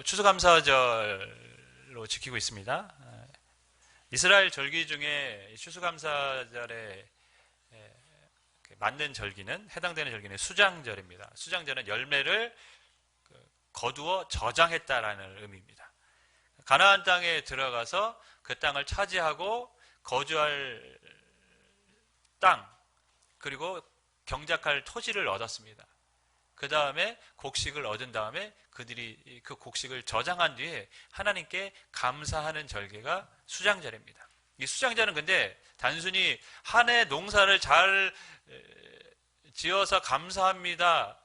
추수감사절로 지키고 있습니다. 이스라엘 절기 중에 추수감사절에 맞는 절기는 해당되는 절기는 수장절입니다. 수장절은 열매를 거두어 저장했다라는 의미입니다. 가나안 땅에 들어가서 그 땅을 차지하고 거주할 땅 그리고 경작할 토지를 얻었습니다. 그 다음에 곡식을 얻은 다음에 그들이 그 곡식을 저장한 뒤에 하나님께 감사하는 절기가 수장절입니다. 이 수장절은 근데 단순히 한 해 농사를 잘 지어서 감사합니다.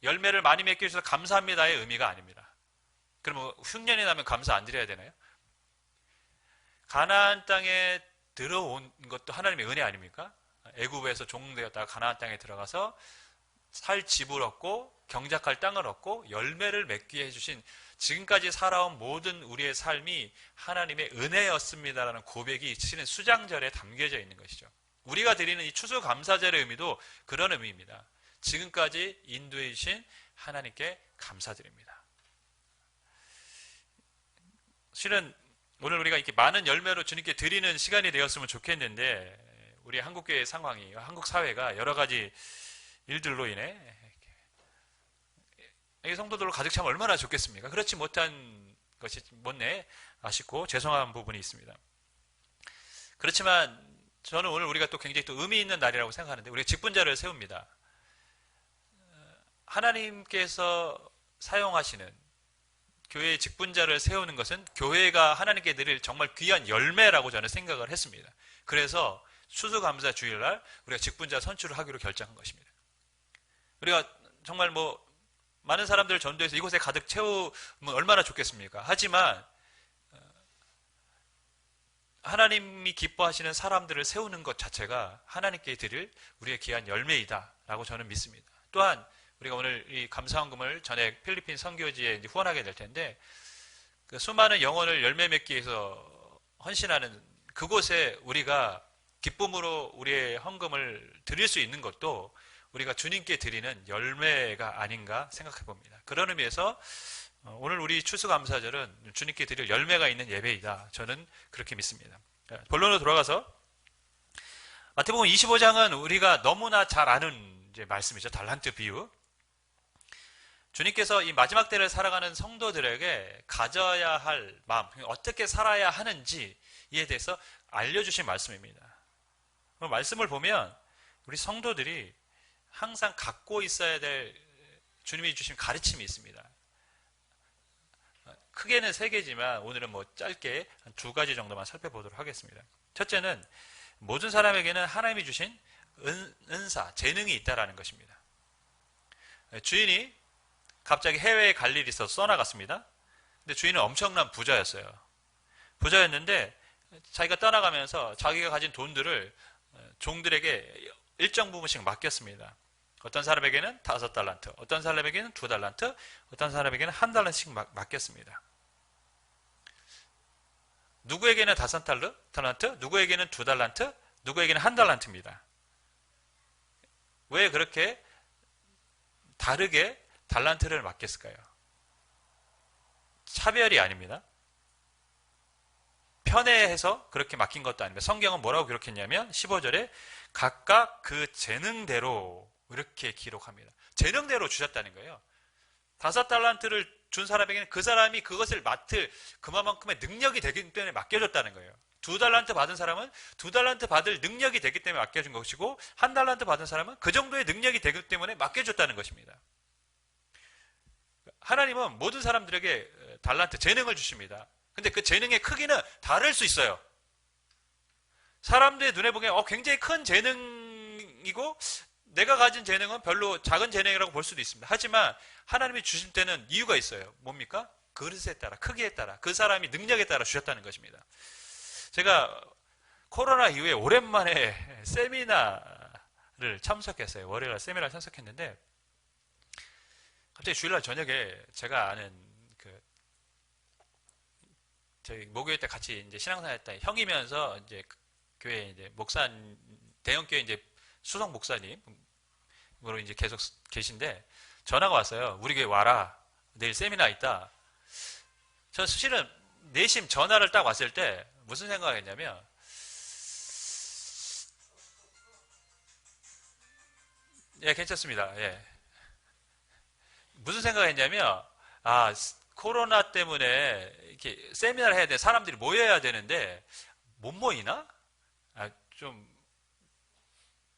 열매를 많이 맺게 해주셔서 감사합니다의 의미가 아닙니다. 그러면 흉년이 나면 감사 안 드려야 되나요? 가나안 땅에 들어온 것도 하나님의 은혜 아닙니까? 애굽에서 종되었다가 가나안 땅에 들어가서 살 집을 얻고 경작할 땅을 얻고 열매를 맺게 해주신 지금까지 살아온 모든 우리의 삶이 하나님의 은혜였습니다라는 고백이 실은 수장절에 담겨져 있는 것이죠. 우리가 드리는 이 추수감사절의 의미도 그런 의미입니다. 지금까지 인도해 주신 하나님께 감사드립니다. 실은 오늘 우리가 이렇게 많은 열매로 주님께 드리는 시간이 되었으면 좋겠는데 우리 한국교회 상황이 한국 사회가 여러 가지 일들로 인해 이 성도들로 가득 차면 얼마나 좋겠습니까? 그렇지 못한 것이 못내 아쉽고 죄송한 부분이 있습니다. 그렇지만 저는 오늘 우리가 또 굉장히 또 의미 있는 날이라고 생각하는데 우리가 직분자를 세웁니다. 하나님께서 사용하시는 교회의 직분자를 세우는 것은 교회가 하나님께 드릴 정말 귀한 열매라고 저는 생각을 했습니다. 그래서 추수감사 주일날 우리가 직분자 선출을 하기로 결정한 것입니다. 우리가 정말 많은 사람들을 전도해서 이곳에 가득 채우면 얼마나 좋겠습니까? 하지만 하나님이 기뻐하시는 사람들을 세우는 것 자체가 하나님께 드릴 우리의 귀한 열매이다 라고 저는 믿습니다. 또한 우리가 오늘 이 감사헌금을 전액 필리핀 선교지에 후원하게 될 텐데 그 수많은 영혼을 열매 맺기 위해서 헌신하는 그곳에 우리가 기쁨으로 우리의 헌금을 드릴 수 있는 것도 우리가 주님께 드리는 열매가 아닌가 생각해 봅니다. 그런 의미에서 오늘 우리 추수감사절은 주님께 드릴 열매가 있는 예배이다. 저는 그렇게 믿습니다. 본론으로 돌아가서 마태복음 25장은 우리가 너무나 잘 아는 이제 말씀이죠. 달란트 비유. 주님께서 이 마지막 때를 살아가는 성도들에게 가져야 할 마음, 어떻게 살아야 하는지에 대해서 알려주신 말씀입니다. 말씀을 보면 우리 성도들이 항상 갖고 있어야 될 주님이 주신 가르침이 있습니다. 크게는 3개지만 오늘은 짧게 한 2가지 정도만 살펴보도록 하겠습니다. 첫째는 모든 사람에게는 하나님이 주신 은사, 재능이 있다라는 것입니다. 주인이 갑자기 해외에 갈 일이 있어서 떠나갔습니다. 근데 주인은 엄청난 부자였어요. 부자였는데 자기가 떠나가면서 자기가 가진 돈들을 종들에게 일정 부분씩 맡겼습니다. 어떤 사람에게는 5달란트, 어떤 사람에게는 2달란트, 어떤 사람에게는 1달란트씩 맡겼습니다. 누구에게는 5달란트, 누구에게는 2달란트, 누구에게는 1달란트입니다. 왜 그렇게 다르게 달란트를 맡겼을까요? 차별이 아닙니다. 편애해서 그렇게 맡긴 것도 아닙니다. 성경은 뭐라고 기록했냐면 15절에 각각 그 재능대로 이렇게 기록합니다. 재능대로 주셨다는 거예요. 5달란트를 준 사람에게는 그 사람이 그것을 맡을 그만큼의 능력이 되기 때문에 맡겨줬다는 거예요. 2달란트 받은 사람은 2달란트 받을 능력이 되기 때문에 맡겨준 것이고 1달란트 받은 사람은 그 정도의 능력이 되기 때문에 맡겨줬다는 것입니다. 하나님은 모든 사람들에게 달란트, 재능을 주십니다. 근데 그 재능의 크기는 다를 수 있어요. 사람들의 눈에 보기엔 굉장히 큰 재능이고 내가 가진 재능은 별로 작은 재능이라고 볼 수도 있습니다. 하지만 하나님이 주실 때는 이유가 있어요. 뭡니까? 그릇에 따라, 크기에 따라, 그 사람이 능력에 따라 주셨다는 것입니다. 제가 코로나 이후에 오랜만에 세미나를 참석했어요. 월요일날 세미나를 참석했는데 갑자기 주일날 저녁에 제가 아는 저희 목요일 때 같이 이제 신앙생활 했다 형이면서 이제 교회 이제 대형 교회 이제 수석 목사님으로 이제 계속 계신데 전화가 왔어요. 우리 교회 와라. 내일 세미나 있다. 저 실은 내심 전화를 딱 왔을 때 무슨 생각을 했냐면, 예, 괜찮습니다. 예. 무슨 생각을 했냐면, 아, 코로나 때문에 이렇게 세미나를 해야 돼. 사람들이 모여야 되는데, 못 모이나? 아, 좀,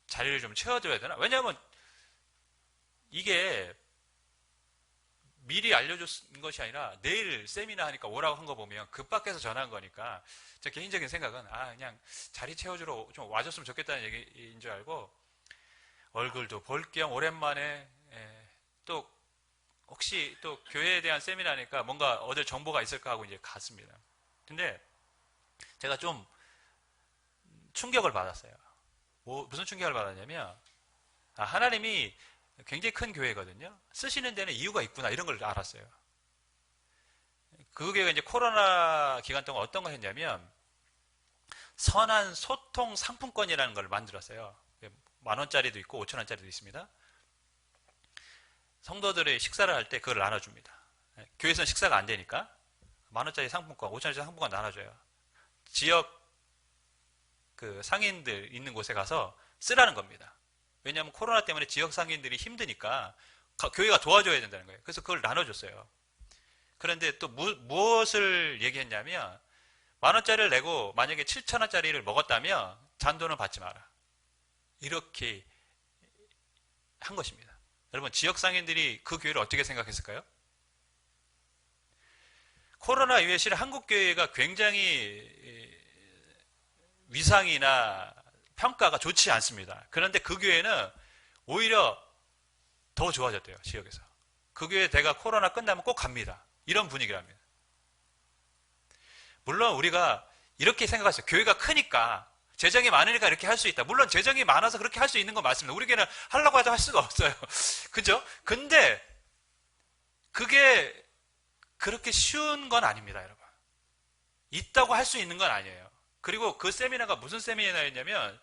자리를 좀 채워줘야 되나? 왜냐면, 이게 미리 알려준 것이 아니라 내일 세미나 하니까 오라고 한 거 보면 급박해서 전화한 거니까 제 개인적인 생각은 그냥 자리 채워주러 좀 와줬으면 좋겠다는 얘기인 줄 알고 얼굴도 볼 겸 오랜만에 또 혹시 또 교회에 대한 세미나니까 뭔가 얻을 정보가 있을까 하고 이제 갔습니다. 근데 제가 좀 충격을 받았어요. 무슨 충격을 받았냐면 하나님이 굉장히 큰 교회거든요. 쓰시는 데는 이유가 있구나 이런 걸 알았어요. 그 교회가 이제 코로나 기간 동안 어떤 걸 했냐면 선한 소통 상품권이라는 걸 만들었어요. 10,000원짜리도 있고 5,000원짜리도 있습니다. 성도들이 식사를 할 때 그걸 나눠줍니다. 교회에서는 식사가 안 되니까 10,000원짜리 상품권, 5,000원짜리 상품권 나눠줘요. 지역 그 상인들 있는 곳에 가서 쓰라는 겁니다. 왜냐하면 코로나 때문에 지역 상인들이 힘드니까 교회가 도와줘야 된다는 거예요. 그래서 그걸 나눠줬어요. 그런데 또 무엇을 얘기했냐면 10,000원짜리를 내고 만약에 7,000원짜리를 먹었다면 잔돈은 받지 마라. 이렇게 한 것입니다. 여러분 지역 상인들이 그 교회를 어떻게 생각했을까요? 코로나 이후에 실은 한국 교회가 굉장히 위상이나 평가가 좋지 않습니다. 그런데 그 교회는 오히려 더 좋아졌대요. 지역에서. 그 교회 내가 코로나 끝나면 꼭 갑니다. 이런 분위기랍니다. 물론 우리가 이렇게 생각했어요. 교회가 크니까 재정이 많으니까 이렇게 할 수 있다. 물론 재정이 많아서 그렇게 할 수 있는 건 맞습니다. 우리 교회는 하려고 해도 할 수가 없어요. 그죠? 근데 그게 그렇게 쉬운 건 아닙니다, 여러분. 있다고 할 수 있는 건 아니에요. 그리고 그 세미나가 무슨 세미나였냐면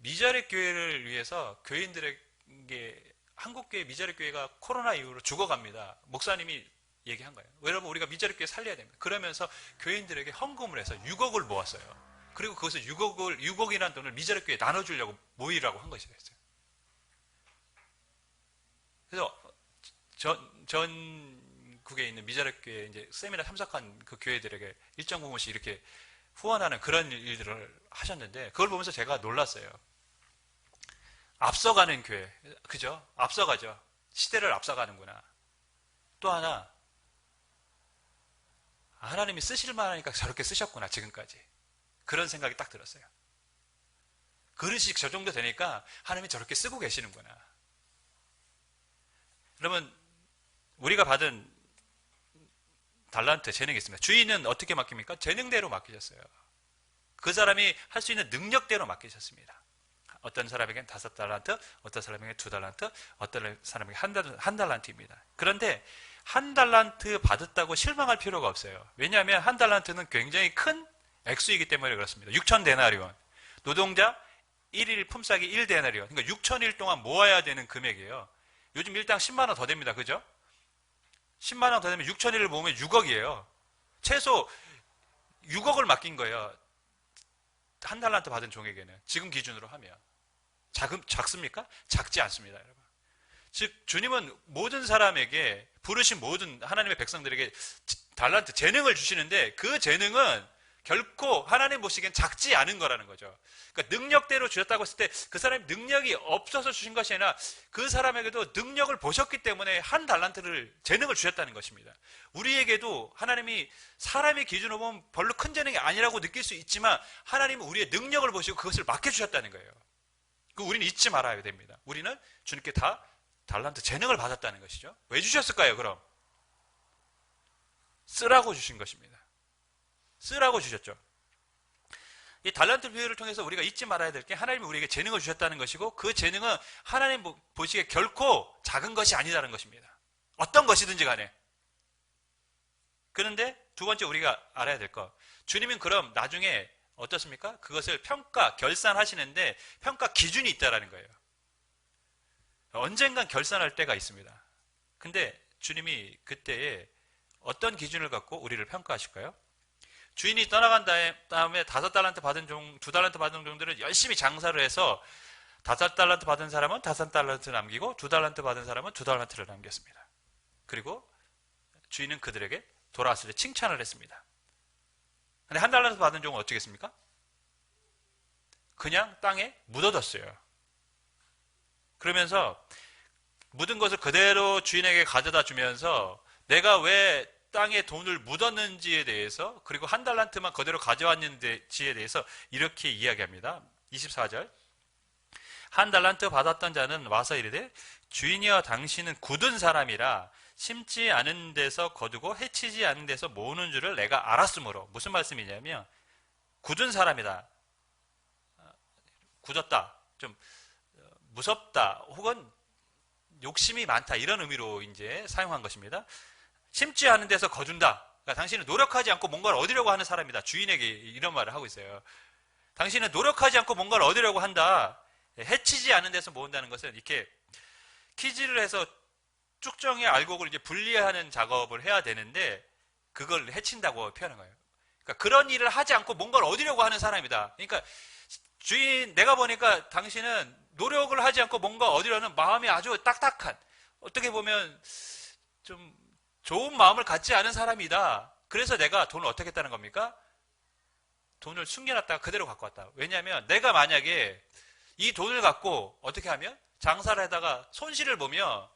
미자립 교회를 위해서 교인들에게 한국교회 미자립 교회가 코로나 이후로 죽어갑니다. 목사님이 얘기한 거예요. 여러분 우리가 미자립 교회 살려야 됩니다. 그러면서 교인들에게 헌금을 해서 6억을 모았어요. 그리고 그것을 6억이라는 돈을 미자립 교회에 나눠주려고 모이라고 한 것이었어요. 그래서 전국에 있는 미자립 교회 이제 세미나 참석한 그 교회들에게 일정 부분씩 이렇게 후원하는 그런 일들을 하셨는데 그걸 보면서 제가 놀랐어요. 앞서가는 교회, 그죠? 앞서가죠. 시대를 앞서가는구나. 또 하나, 하나님이 쓰실 만하니까 저렇게 쓰셨구나, 지금까지. 그런 생각이 딱 들었어요. 그릇이 저 정도 되니까 하나님이 저렇게 쓰고 계시는구나. 여러분, 우리가 받은 달란트, 재능이 있습니다. 주인은 어떻게 맡깁니까? 재능대로 맡기셨어요. 그 사람이 할 수 있는 능력대로 맡기셨습니다. 어떤 사람에게는 5달란트, 어떤 사람에게는 2달란트, 어떤 사람에게 한 달란트입니다. 그런데 1달란트 받았다고 실망할 필요가 없어요. 왜냐하면 1달란트는 굉장히 큰 액수이기 때문에 그렇습니다. 6,000데나리온. 노동자 1일 품삯이 1데나리온. 그러니까 6,000일 동안 모아야 되는 금액이에요. 요즘 일당 10만 원 더 됩니다. 그죠? 10만 원 더 되면 6,000일을 모으면 6억이에요. 최소 6억을 맡긴 거예요. 1달란트 받은 종에게는. 지금 기준으로 하면. 작습니까? 작지 않습니다, 여러분. 즉, 주님은 모든 사람에게, 부르신 모든 하나님의 백성들에게 달란트, 재능을 주시는데 그 재능은 결코 하나님 보시기엔 작지 않은 거라는 거죠. 그러니까 능력대로 주셨다고 했을 때 그 사람이 능력이 없어서 주신 것이 아니라 그 사람에게도 능력을 보셨기 때문에 1달란트를 재능을 주셨다는 것입니다. 우리에게도 하나님이 사람의 기준으로 보면 별로 큰 재능이 아니라고 느낄 수 있지만 하나님은 우리의 능력을 보시고 그것을 맡겨주셨다는 거예요. 우리는 잊지 말아야 됩니다. 우리는 주님께 다 달란트 재능을 받았다는 것이죠. 왜 주셨을까요, 그럼? 쓰라고 주신 것입니다. 쓰라고 주셨죠. 이 달란트 비유를 통해서 우리가 잊지 말아야 될 게 하나님이 우리에게 재능을 주셨다는 것이고 그 재능은 하나님 보시기에 결코 작은 것이 아니라는 것입니다. 어떤 것이든지 간에. 그런데 두 번째 우리가 알아야 될 것. 주님은 그럼 나중에 어떻습니까? 그것을 결산하시는데 평가 기준이 있다라는 거예요. 언젠간 결산할 때가 있습니다. 근데 주님이 그때에 어떤 기준을 갖고 우리를 평가하실까요? 주인이 떠나간 다음에 5달란트 받은 2달란트 받은 종들은 열심히 장사를 해서 5달란트 받은 사람은 5달란트 남기고 2달란트 받은 사람은 2달란트를 남겼습니다. 그리고 주인은 그들에게 돌아왔을 때 칭찬을 했습니다. 근데 1달란트 받은 종은 어떻게 했습니까? 그냥 땅에 묻어뒀어요. 그러면서 묻은 것을 그대로 주인에게 가져다 주면서 내가 왜 땅에 돈을 묻었는지에 대해서, 그리고 1달란트만 그대로 가져왔는지에 대해서 이렇게 이야기합니다. 24절. 1달란트 받았던 자는 와서 이르되 주인이여 당신은 굳은 사람이라 심지 않은 데서 거두고 해치지 않은 데서 모으는 줄을 내가 알았으므로. 무슨 말씀이냐면 굳은 사람이다, 굳었다, 좀 무섭다, 혹은 욕심이 많다, 이런 의미로 이제 사용한 것입니다. 심지 않은 데서 거둔다. 그러니까 당신은 노력하지 않고 뭔가를 얻으려고 하는 사람이다. 주인에게 이런 말을 하고 있어요. 당신은 노력하지 않고 뭔가를 얻으려고 한다. 해치지 않은 데서 모은다는 것은 이렇게 키즈를 해서 쭉정의 알곡을 이제 분리하는 작업을 해야 되는데 그걸 해친다고 표현한 거예요. 그러니까 그런 일을 하지 않고 뭔가를 얻으려고 하는 사람이다. 그러니까 주인, 내가 보니까 당신은 노력을 하지 않고 뭔가 얻으려는 마음이 아주 딱딱한, 어떻게 보면 좀 좋은 마음을 갖지 않은 사람이다. 그래서 내가 돈을 어떻게 했다는 겁니까? 돈을 숨겨놨다가 그대로 갖고 왔다. 왜냐하면 내가 만약에 이 돈을 갖고 어떻게 하면 장사를 하다가 손실을 보면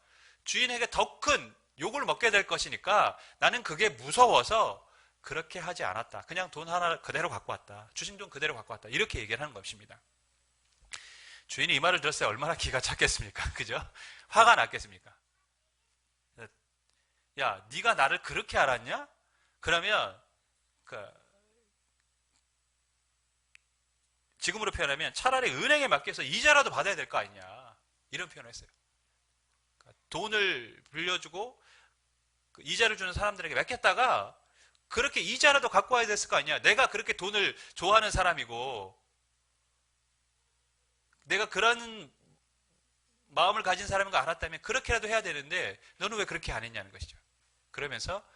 주인에게 더 큰 욕을 먹게 될 것이니까 나는 그게 무서워서 그렇게 하지 않았다. 그냥 돈 하나 그대로 갖고 왔다. 주신 돈 그대로 갖고 왔다. 이렇게 얘기를 하는 것입니다. 주인이 이 말을 들었을 때 얼마나 기가 찼겠습니까? 그죠? 화가 났겠습니까? 야, 네가 나를 그렇게 알았냐? 그러면 지금으로 표현하면 차라리 은행에 맡겨서 이자라도 받아야 될 거 아니냐, 이런 표현을 했어요. 그러니까 돈을 빌려주고 이자를 주는 사람들에게 맡겼다가 그렇게 이자라도 갖고 와야 됐을 거 아니야. 내가 그렇게 돈을 좋아하는 사람이고 내가 그런 마음을 가진 사람인 거 알았다면 그렇게라도 해야 되는데 너는 왜 그렇게 안 했냐는 것이죠. 그러면서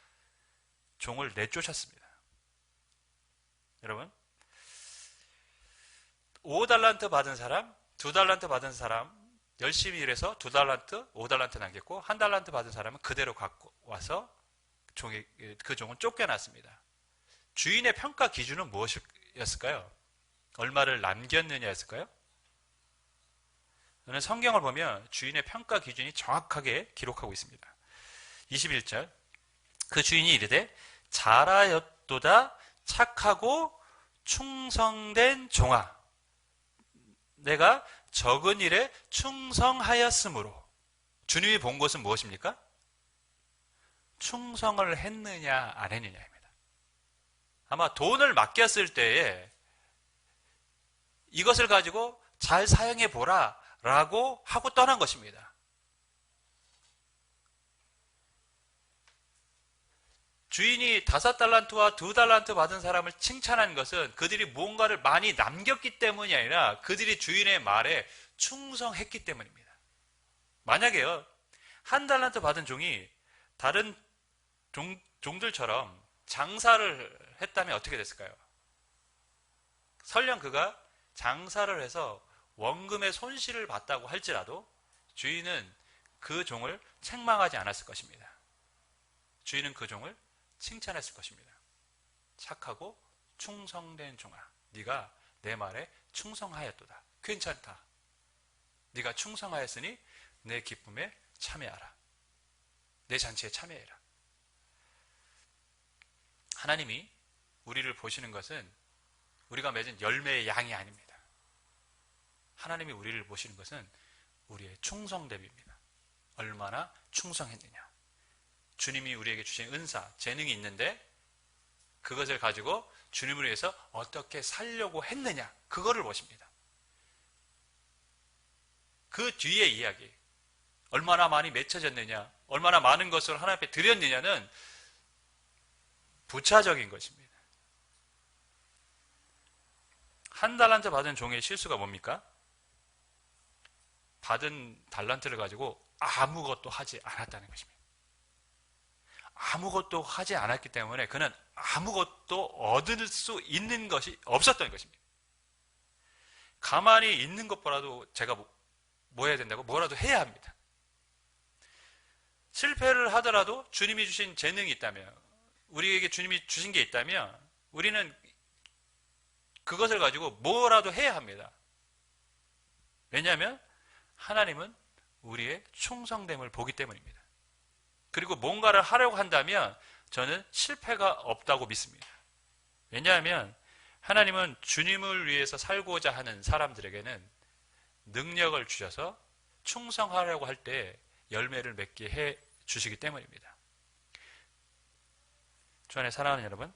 종을 내쫓았습니다. 여러분, 5달란트 받은 사람, 2달란트 받은 사람, 열심히 일해서 2달란트, 5달란트 남겼고 1달란트 받은 사람은 그대로 갖고 와서 그 종은 쫓겨났습니다. 주인의 평가 기준은 무엇이었을까요? 얼마를 남겼느냐였을까요? 저는 성경을 보면 주인의 평가 기준이 정확하게 기록하고 있습니다. 21절. 그 주인이 이르되 잘하였도다 착하고 충성된 종아, 내가 적은 일에 충성하였으므로. 주님이 본 것은 무엇입니까? 충성을 했느냐 안 했느냐입니다. 아마 돈을 맡겼을 때에 이것을 가지고 잘 사용해 보라 라고 하고 떠난 것입니다. 주인이 5달란트와 2달란트 받은 사람을 칭찬한 것은 그들이 무언가를 많이 남겼기 때문이 아니라 그들이 주인의 말에 충성했기 때문입니다. 만약에요, 1달란트 받은 종이 다른 종들처럼 장사를 했다면 어떻게 됐을까요? 설령 그가 장사를 해서 원금의 손실을 봤다고 할지라도 주인은 그 종을 책망하지 않았을 것입니다. 주인은 그 종을 칭찬했을 것입니다. 착하고 충성된 종아, 네가 내 말에 충성하였도다. 괜찮다. 네가 충성하였으니 내 기쁨에 참여하라. 내 잔치에 참여해라. 하나님이 우리를 보시는 것은 우리가 맺은 열매의 양이 아닙니다. 하나님이 우리를 보시는 것은 우리의 충성됨입니다. 얼마나 충성했느냐. 주님이 우리에게 주신 은사, 재능이 있는데 그것을 가지고 주님을 위해서 어떻게 살려고 했느냐, 그거를 보십니다. 그 뒤의 이야기, 얼마나 많이 맺혀졌느냐, 얼마나 많은 것을 하나님 앞에 드렸느냐는 부차적인 것입니다. 1달란트 받은 종의 실수가 뭡니까? 받은 달란트를 가지고 아무것도 하지 않았다는 것입니다. 아무것도 하지 않았기 때문에 그는 아무것도 얻을 수 있는 것이 없었던 것입니다. 가만히 있는 것보다도 제가 뭐 해야 된다고? 뭐라도 해야 합니다. 실패를 하더라도 주님이 주신 재능이 있다면, 우리에게 주님이 주신 게 있다면 우리는 그것을 가지고 뭐라도 해야 합니다. 왜냐하면 하나님은 우리의 충성됨을 보기 때문입니다. 그리고 뭔가를 하려고 한다면 저는 실패가 없다고 믿습니다. 왜냐하면 하나님은 주님을 위해서 살고자 하는 사람들에게는 능력을 주셔서 충성하려고 할 때 열매를 맺게 해 주시기 때문입니다. 주 안에 사랑하는 여러분,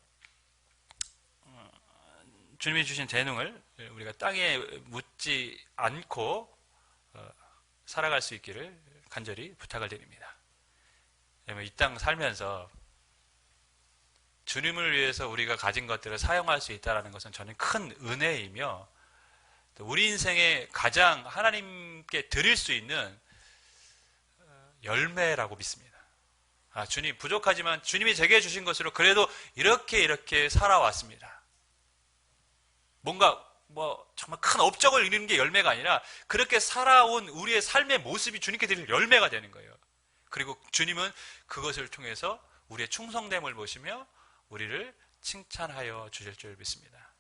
주님이 주신 재능을 우리가 땅에 묻지 않고 살아갈 수 있기를 간절히 부탁을 드립니다. 이 땅 살면서 주님을 위해서 우리가 가진 것들을 사용할 수 있다는 것은 저는 큰 은혜이며 우리 인생에 가장 하나님께 드릴 수 있는 열매라고 믿습니다. 주님 부족하지만 주님이 제게 주신 것으로 그래도 이렇게 살아왔습니다. 뭔가 정말 큰 업적을 이루는 게 열매가 아니라 그렇게 살아온 우리의 삶의 모습이 주님께 드릴 열매가 되는 거예요. 그리고 주님은 그것을 통해서 우리의 충성됨을 보시며 우리를 칭찬하여 주실 줄 믿습니다.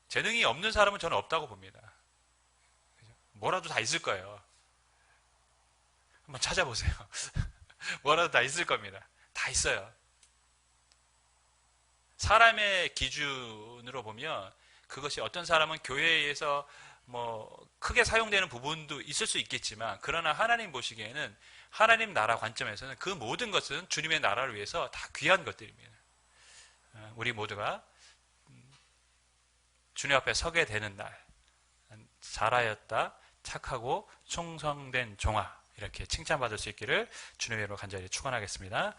재능이 없는 사람은 저는 없다고 봅니다. 뭐라도 다 있을 거예요. 한번 찾아보세요. 뭐라도 다 있을 겁니다. 다 있어요. 사람의 기준으로 보면 그것이 어떤 사람은 교회에서 크게 사용되는 부분도 있을 수 있겠지만 그러나 하나님 보시기에는 하나님 나라 관점에서는 그 모든 것은 주님의 나라를 위해서 다 귀한 것들입니다. 우리 모두가 주님 앞에 서게 되는 날 잘하였다 착하고 충성된 종아 이렇게 칭찬받을 수 있기를 주님의 이름으로 간절히 축원하겠습니다.